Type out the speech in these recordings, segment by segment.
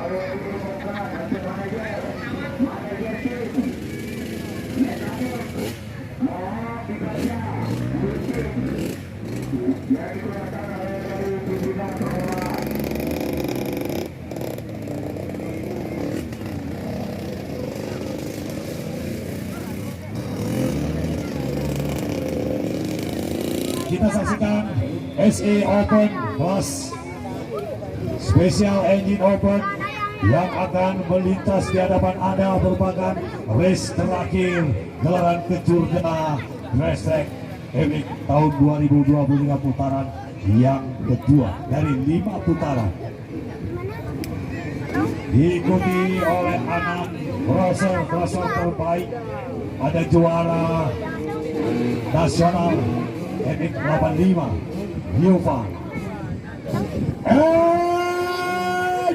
Kita saksikan SE Open Plus Special Engine Open yang akan melintas di hadapan Anda merupakan race terakhir gelaran Kejurna Racetrack MX tahun 2023 putaran yang kedua dari 5 putaran. Diikuti oleh 6 crosser terbaik. Ada juara nasional MX 85 Yuvan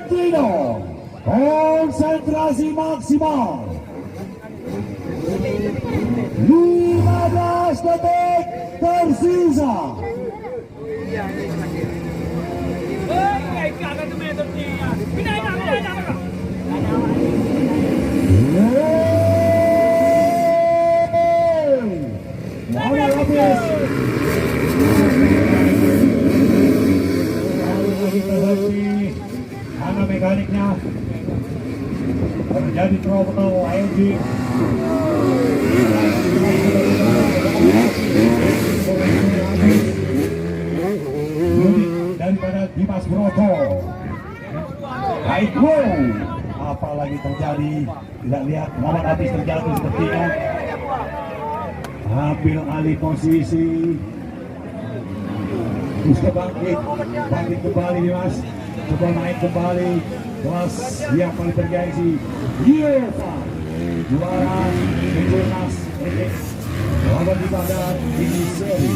Dino, konsentrasi maksimal 15 detik tersisa. Karena mekaniknya terjadi throttle engine daripada Dimas Broto. Baik, apalagi terjadi, tidak lihat lawan habis terjatuh sepertinya. Ambil alih posisi, bisa bangkit kembali Dimas, coba naik kembali kelas yang paling bergengsi. Yuvan juara Kejurnas MX lawan di badan ini seri.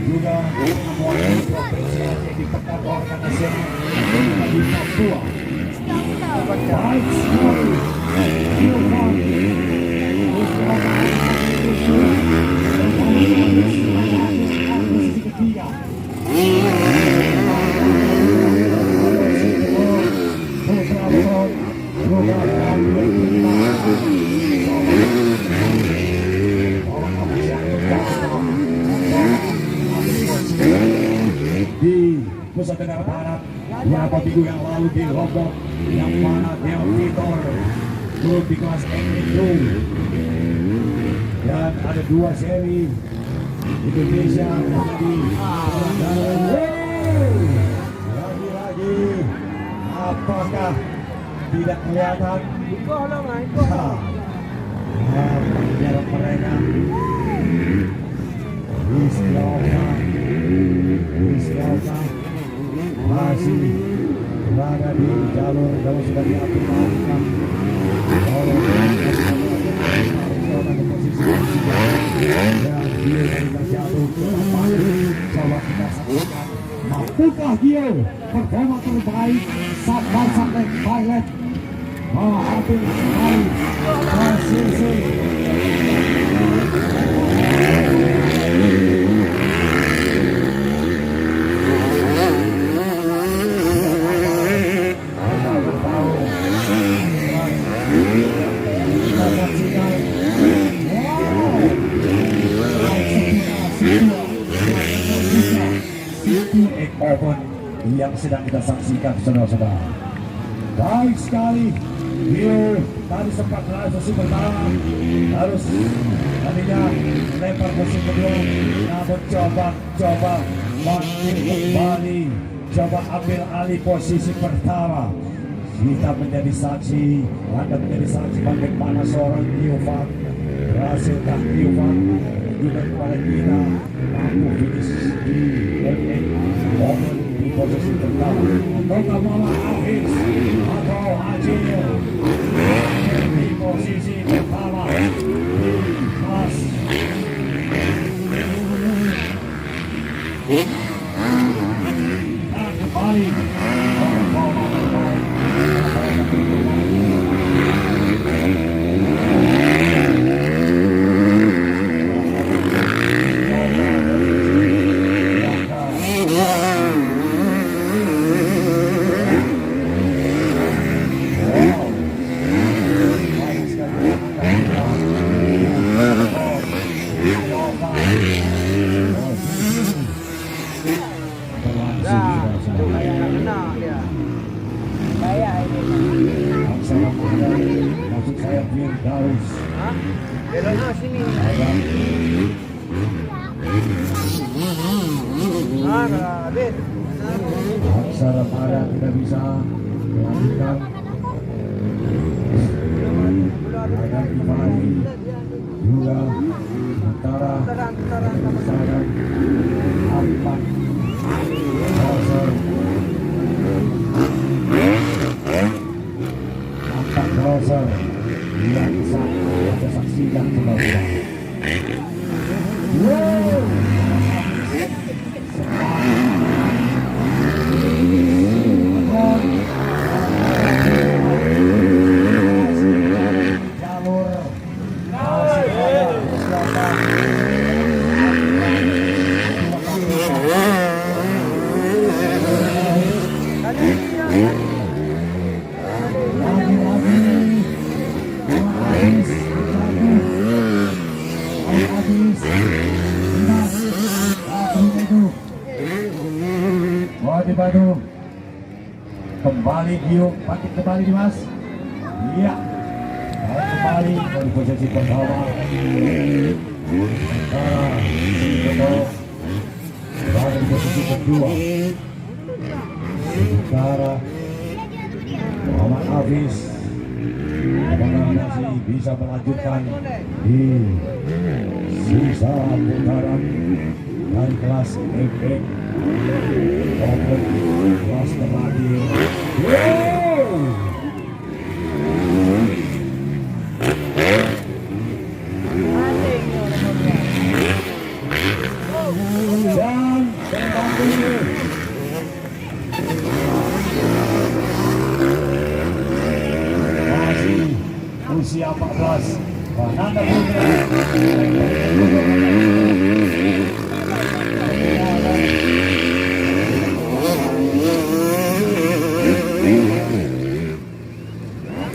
Juga mewakili provinsi Aceh di Pekan Olahraga Nasional di Papua. Baik sekali. Posisi ketiga. Di Nusa Tenggara Barat beberapa minggu yang lalu di Lombok, yang mana Del Vitor turun di kelas MX2, dan ada 2 seri Indonesia menjadi lagi-lagi. Apakah tidak kelihatan jarak mereka? Rizkyauka masih berada di jalur kalau sudah diatur alihkan oleh posisi dan Gio dari terjatuh ke depan. Coba kita saksikan, mampukah Gio performa terbaik sampai pilot mengambil kembali posisi. Open yang sedang kita saksikan, saudara-saudara. Baik sekali. Dia tadi sempat posisi pertama, harus tadinya lempar posisi kedua, namun coba bangkit kembali, coba ambil alih posisi pertama. Kita menjadi saksi, Anda menjadi saksi bagaimana seorang Yuvan berhasilkah Yuvan juga kepada kita mampu finish di MX Open posisi pertama untuk Muhammad Hafiz atau Acil di posisi pertama kelas dan kembali maksud saya Firdaus. Beloknya sini. Habis. Aksara pada tidak bisa melanjutkan. Ada kembali juga antara saya empat Crosser yang kita saksikan bersama. Bandung kembali Gio, bangkit kembali Dimas. Iya, kembali dari posisi pertama. Dari posisi kedua. Sementara Muhammad Hafiz apakah masih bisa melanjutkan di sisa putaran dari kelas FX maupun kelas terakhir. Dan terbantu masih usia 14 Nanda Putra.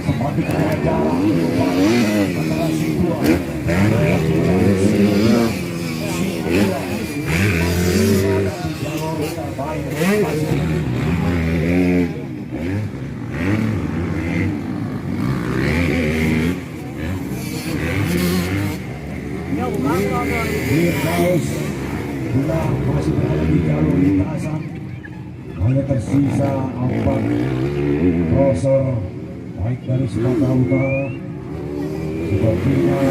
Seperti kewajaran antara si dua jalur terbaik. Firdaus juga masih berada di jalur lintasan. Hanya tersisa 4 Crosser baik dari Sumatera Utara sepertinya.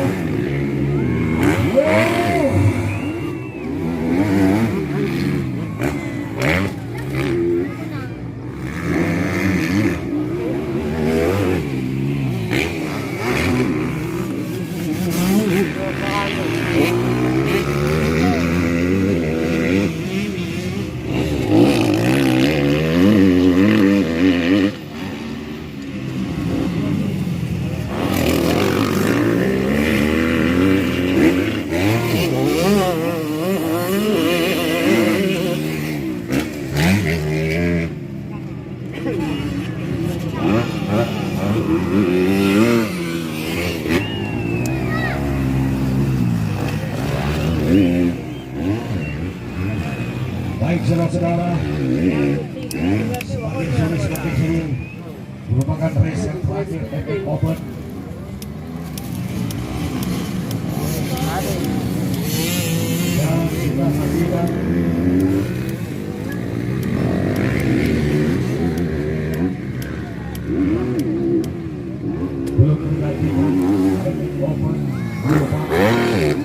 Baik saudara-saudara, semakin sulit merupakan race yang terakhir Epic Open. Dan kita saksikan belum menggantikan Epic Open merupakan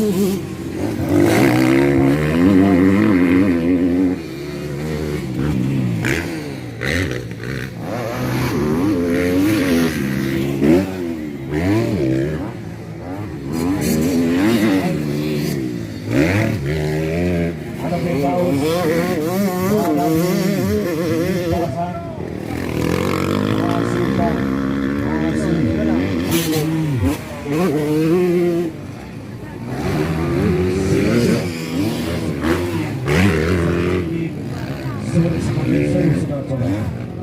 Ada Firdaus masih Pak,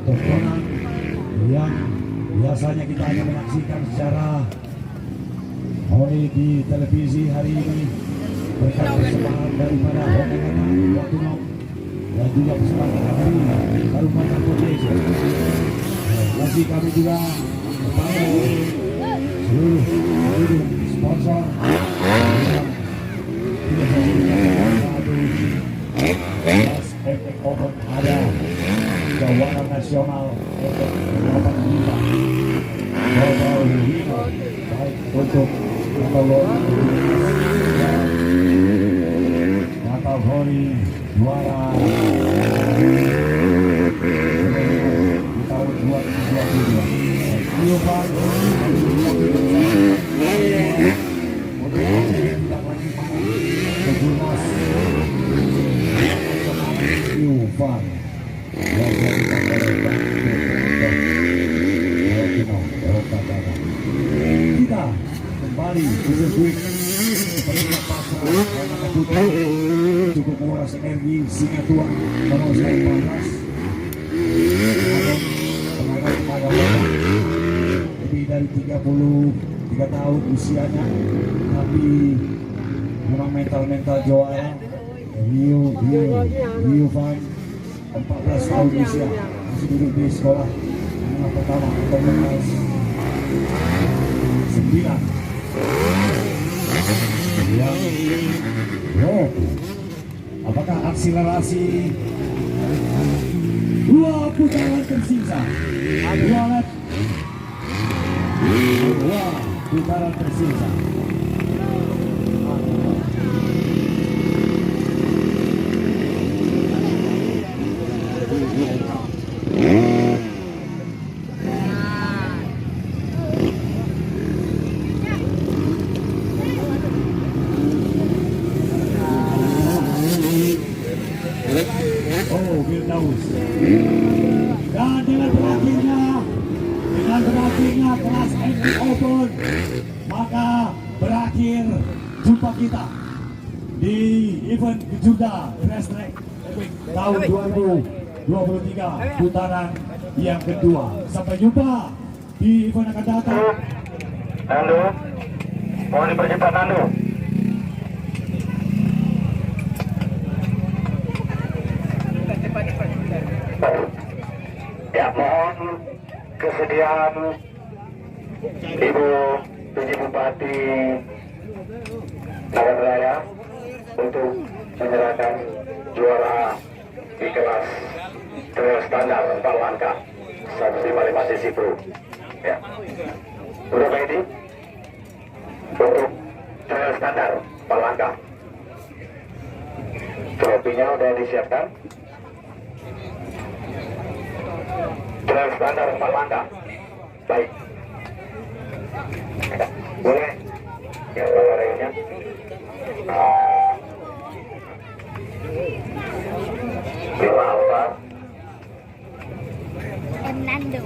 tontonan yang biasanya kita hanya menyaksikan secara di televisi hari ini berkat persembahan daripada Honda Watuno dan juga persembahan dari Kalimantan Foundation. Masih kami juga kepada seluruh sponsor Open ada keuangan nasional untuk melakukan lima global hero baik untuk kategori juara di tahun 2022. Kita kembali disebut peringkat pasar karena kebutuhan cukup menguras energi singa tua nomor 14 tenaga lebih dari 33 tahun usianya, tapi memang mental juara. Rio Van 14 tahun usia, masih duduk di sekolah menengah pertama atau kelas 9 yang apakah akselerasi 2 putaran tersisa, 2 lap, 2 putaran tersisa. Firdaus. Dan dengan berakhirnya kelas MV Open, maka berakhir jumpa kita di event Kejunda Race Track tahun 2023 putaran yang kedua. Sampai jumpa di event akan datang. Nando, mohon dipercepat Nando. Ya, mohon kesediaan Ibu PJ Bupati Nagan Raya untuk menyerahkan juara di kelas trail standar 4 langkah 155 cc Pro. Ya, udah Pak Edi? Untuk trail standar 4 langkah, trofinya udah disiapkan. Trail standar 4 langkah. Baik. Boleh. Ya, bawa relnya. Bila Alfa. Nando.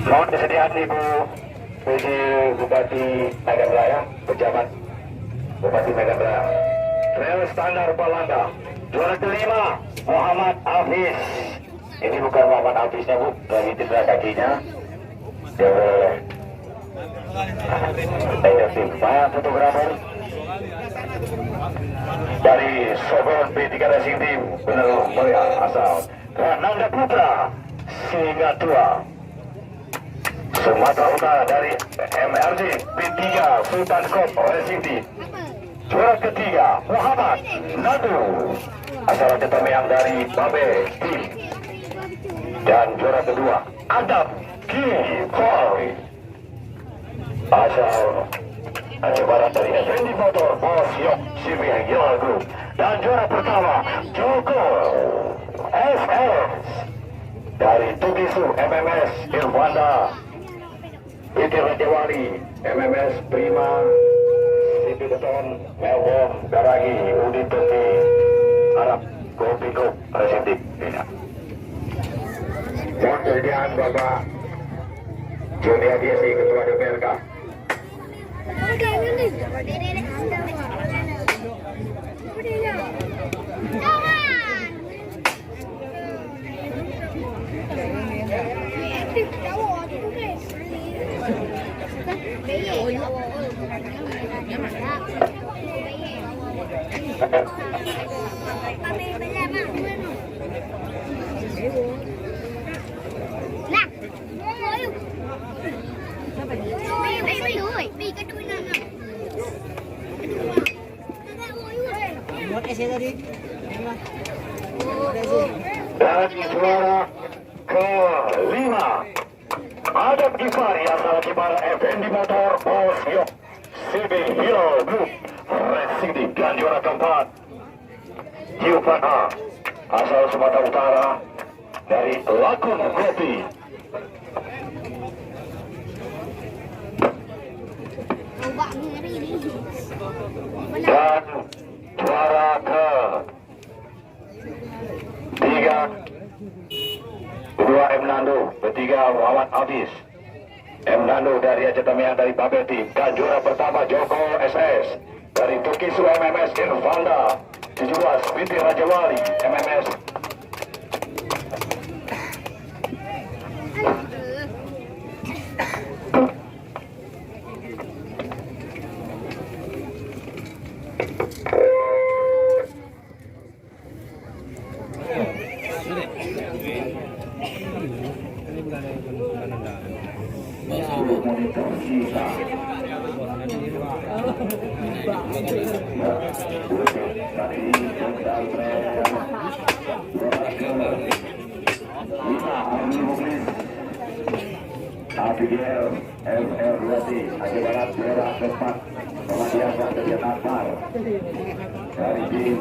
Mohon kesediaan Ibu PJ Bupati Medan Raya, pejabat Bupati Medan Raya. Trail standar Palangga, juara kelima Muhammad Hafiz. Ini bukan Muhammad Hafiznya Bu, dari cedera kakinya. Dia boleh Pak fotografer dari Sobon B3 Racing Team, benar mulia asal Nanda Putra Singatua. Sumatera Utara dari MRC B3 Sultan Kop Racing Team. Juara ketiga Muhammad Nadu asal Ketameyang dari Babe Team. Dan juara kedua Adam Kipari asal Aceh Barat dari Effendi Motor Bos Yok CV Yellow Group. Dan juara pertama Joko SS dari Tugisu MMS Irwanda Itir Rajawali MMS Prima Sipi Beton Melbourne Daragi Udi Turki Arab Kopi Group Resentip. Mohon kesediaan Bapak Joni Adiasi Ketua DPRK. Dan juara kelima Adam Kipari asal Cibara Effendi Motor Bos Yok CB Hero Group Racing Team. Dan juara keempat Yupan A asal Sumatera Utara dari Lakun Kopi. Dan juara ke tiga kedua M. Nando, ketiga Muhammad Abis M. Nando dari Aceh Tamiang dari Babeti. Dan juara pertama Joko SS dari Tukisu MMS Irvanda 17 Binti Rajawali MMS. Abigail FR2T Aceh Barat juara keempat. Kemudian Bastian Akbar dari tim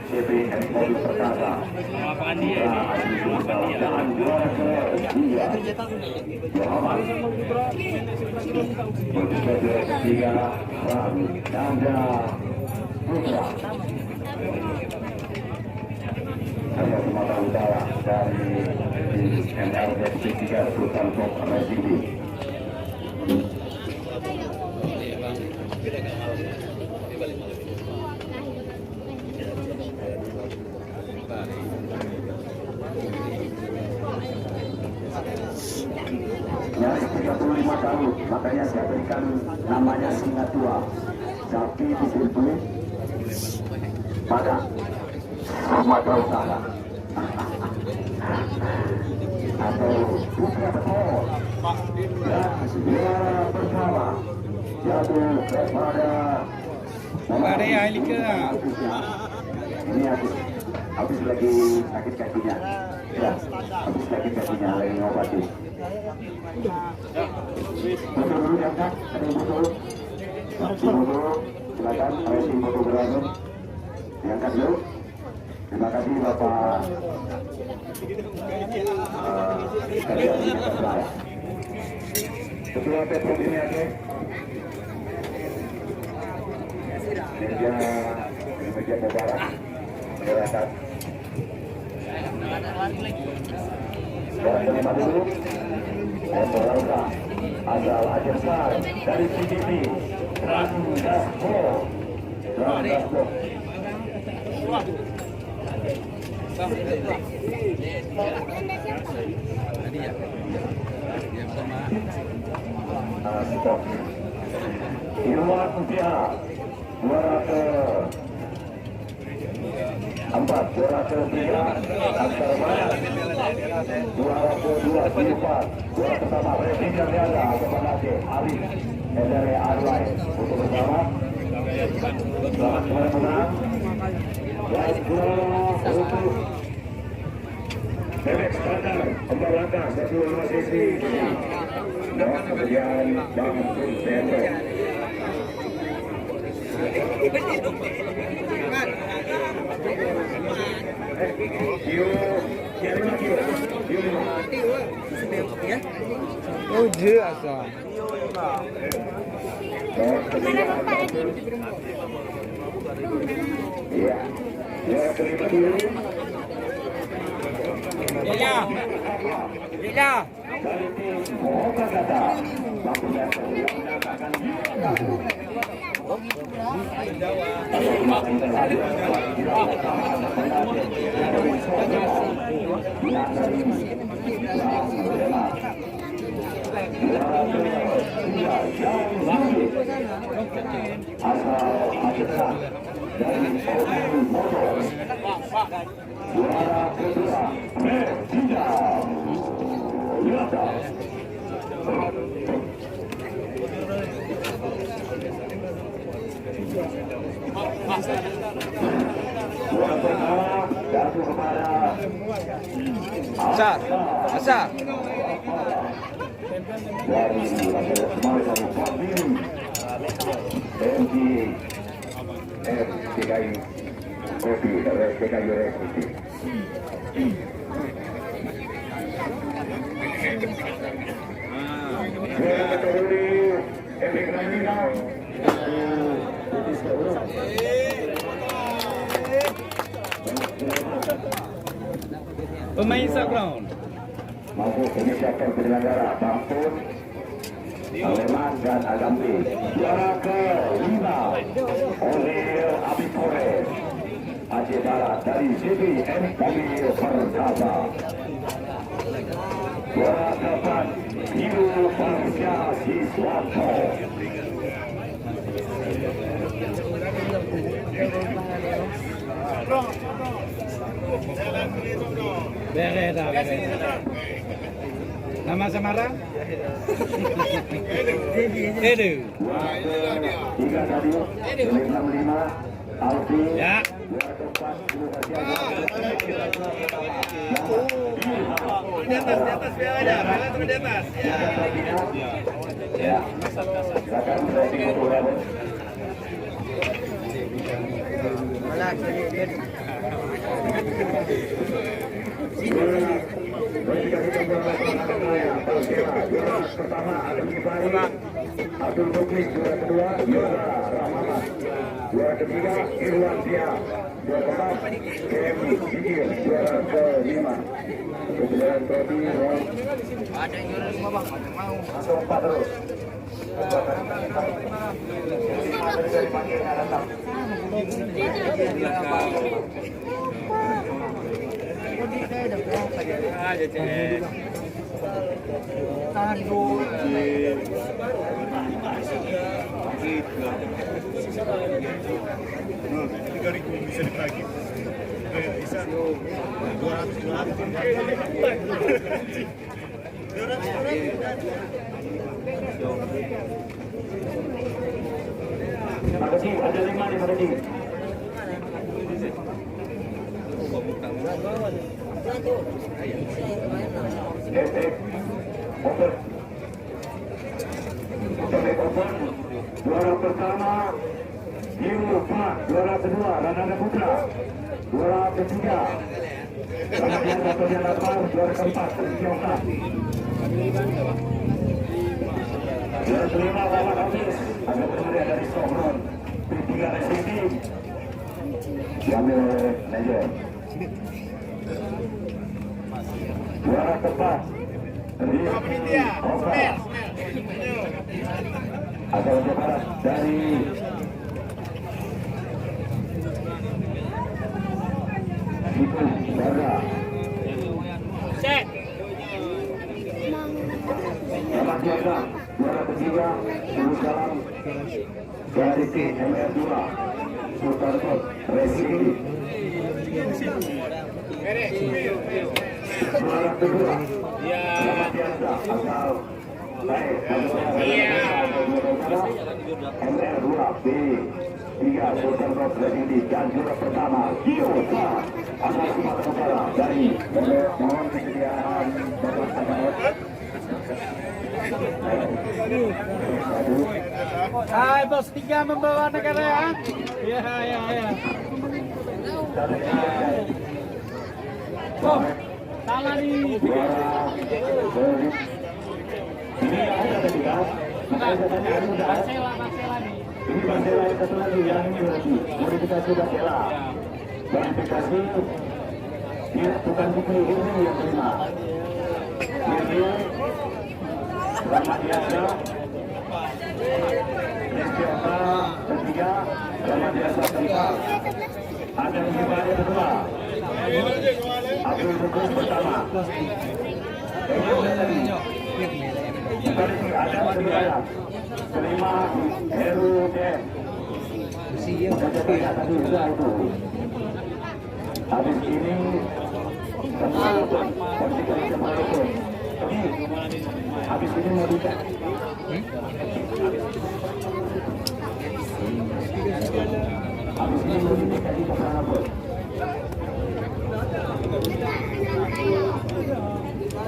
CP Mobil Perkasa. Dan juara ketiga Muhammad ketiga Ram Nanda Putra dari Sumatera Utara dari MLZ 3 Sultan Top Racing Team. Nyaris 35 tahun, makanya saya berikan namanya singa tua. Sapi diberi pada Sumatera Utara atau Putra Tekor. Dan juara pertama jatuh kepada Maria Elika. Ini habis lagi sakit kakinya. Ya, habis sakit kakinya lagi ngobati. Betul dulu diangkat, ada yang betul. Betul, silakan, ada yang betul berlangsung. Diangkat dulu. Terima kasih Bapak Ketua Petro ini Aceh. Meja Mubarak masyarakat. Orang kelima dulu Memorauka asal Aceh Besar dari CDP Randasko. Irwan Mutia juara ke 4, juara ke 3 Aksar Barat, juara ke 2 Silvan, juara pertama Resi Jarniaga kepada Aceh Arif dari Arwai untuk bersama. Selamat kepada menang. Dan juara untuk Bebek standar empat langkah 125 cc. Dan kemudian Bang Purseto. Oh, dia asal. Iya. Juara kelima dulu. Lila. Dari tim Okagata. Bang Purseto yang menangkan jatuh kepada Asal. Asal. dari Semanggi Pabili MG DKI Kopi dari DKI Kopi. Kategori efek nominal Pemain subground. mampu inisiatif penyelenggara Bangpun, Aleman dan Agampi. Juara ke-5 oleh Abikore Aceh Barat dari CBNKB Perkasa. Juara ke-4 Hiru Bangsa Siswanto. Beres dah. Nama samaran? Edu. Tiga tadi, 65 Alfi. Ya. Juara ke-4 Di atas biar aja. Bela terus di atas. Ya. Silakan tracing untuk level. Pertama Adam Kifari, Abdul Muklis. Juara kedua Yoga Rahmat. Juara ketiga Irwan Tia. Juara keempat KMI Sigir. Juara ke-5 kemudian trofi Ron. Ada yang juara semua bang. Mau. Atau 4 terus. Dari panggil datang. Bisa dibagi. Bisa 200. Ada 5 nih pada tim. Efek open. Efek open. Juara pertama Hiru Pak. Juara kedua Ranada Putra. Juara ketiga Ranadian Datojan Lapar. Juara keempat Sioka. Juara kelima Bapak Hafiz. Ada pemuda dari Sohron. P3 SCT diambil oleh Najer. Juara keempat Rizky Oka asal Jawa Barat dari Ibu Barra. Selamat jaga. Juara ketiga Salam dari tim MR2 Sultan Racing. Juara kedua Selamat Biasa asal baik MR2B. 3 Sultan Road Lady dan juara pertama Gio asal Sumatera Utara dari mohon kesediaan Bapak Samanot. Hai bos 3 membawa negara ya. Ya. Oh, salah nih. Ini ada tiga. Marcela nih. Ini Marcela yang satu lagi yang ini berarti modifikasi Marcela. Modifikasi dia bukan buku ini yang terima. Ini Ramadiasa Nestiota ketiga, Ramadiasa keempat. Ada yang kembali kedua. Abdul Rukus pertama. Ada kedua. Kelima Heru Den. Habis ini habis ini mau dicek. Habis ini mau dicek di mana pun.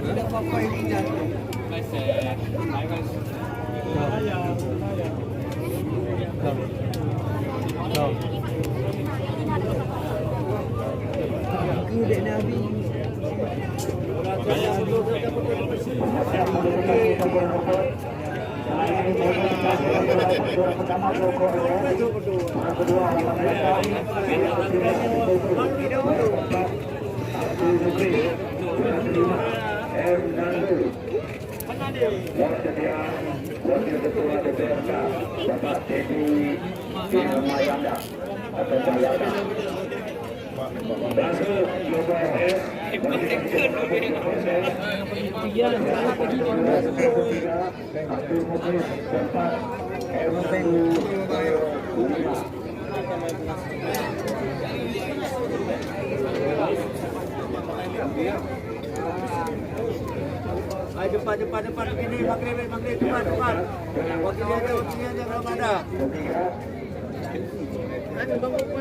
Tidak apa-apa ini jatuh. Kuda Nabi. Wakil Ketua DPRK Bapak Teddy Mayanda atau Mayanda. Masuk Global S Abdul Muklis keempat Ayo depan ini maghrib depan. Wakilnya aja kalau ada. Ada bangku.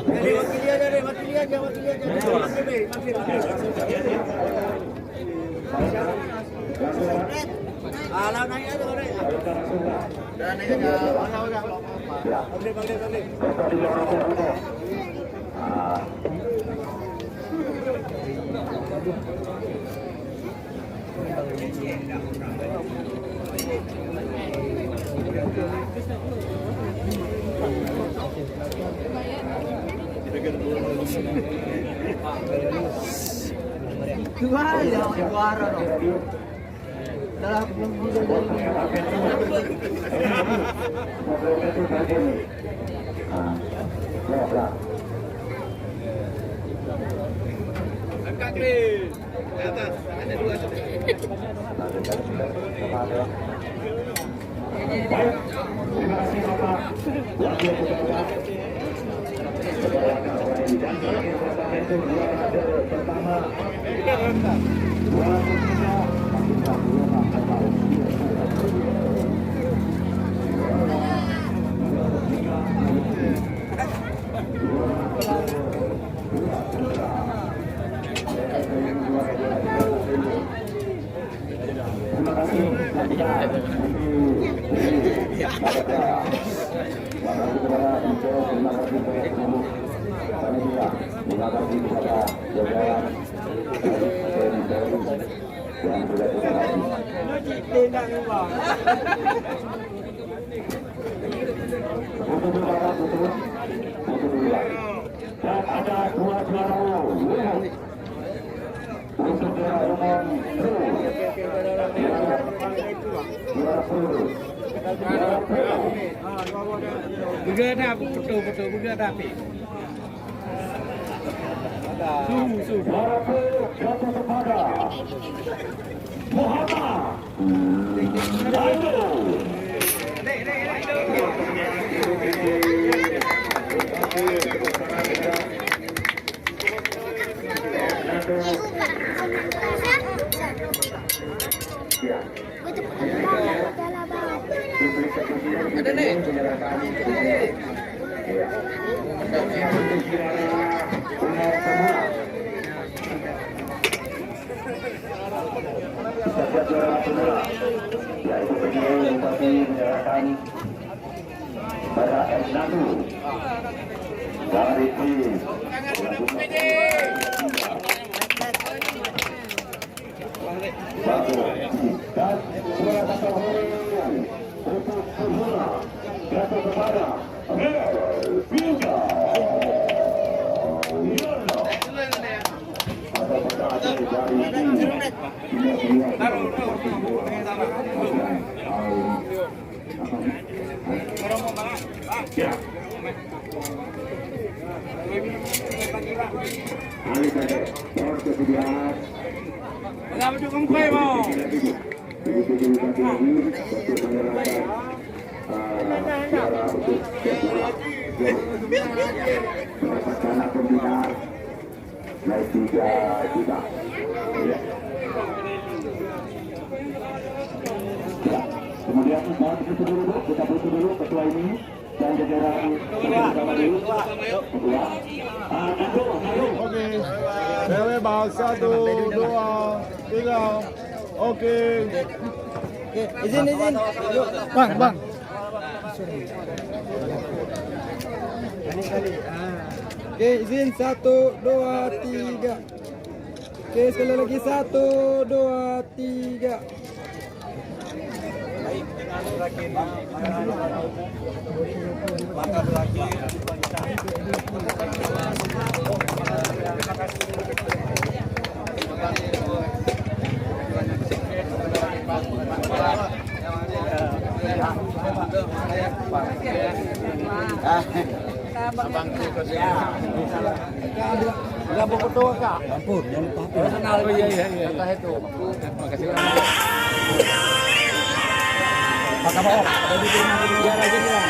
Jadi wakilnya aja. Maghrib. Alah naik aja kalau naik. Naik aja. Maghrib. Angkat ke atas, ada 2 sudah. Terima kasih Bapak Wakil Ketua dan pertama terima kasih dan ada 2 juara untuk juara umum Bergerak betul bergerak. Suhu. jatuh kepada Muhammad Ada nih. Untuk juara umur semua. Kita juara semua, yaitu beliau Bupati menyerahkan pada S1 dari tim dan juara satu untuk semua jatuh kepada Pilda atau pertandingan dari Ali Kade, persediaan. Kenapa dukung kue mau? Mendapatkan pembinaan naik 3 juta. Ya, kemudian kita butuh dulu ketua ini dan jajaran bersama dulu. Ketua. Oke. Cewek bang 1, 2, 3. Oke. Izin. Bang. Oke, izin 1, 2, 3. Oke, sekali lagi 1, 2, 3. Enggak mau foto Kak. Ampun, jangan lupa. Kenal. Oh iya. Kata itu. Makasih banyak. Maka mau ada di rumah dia lagi nih.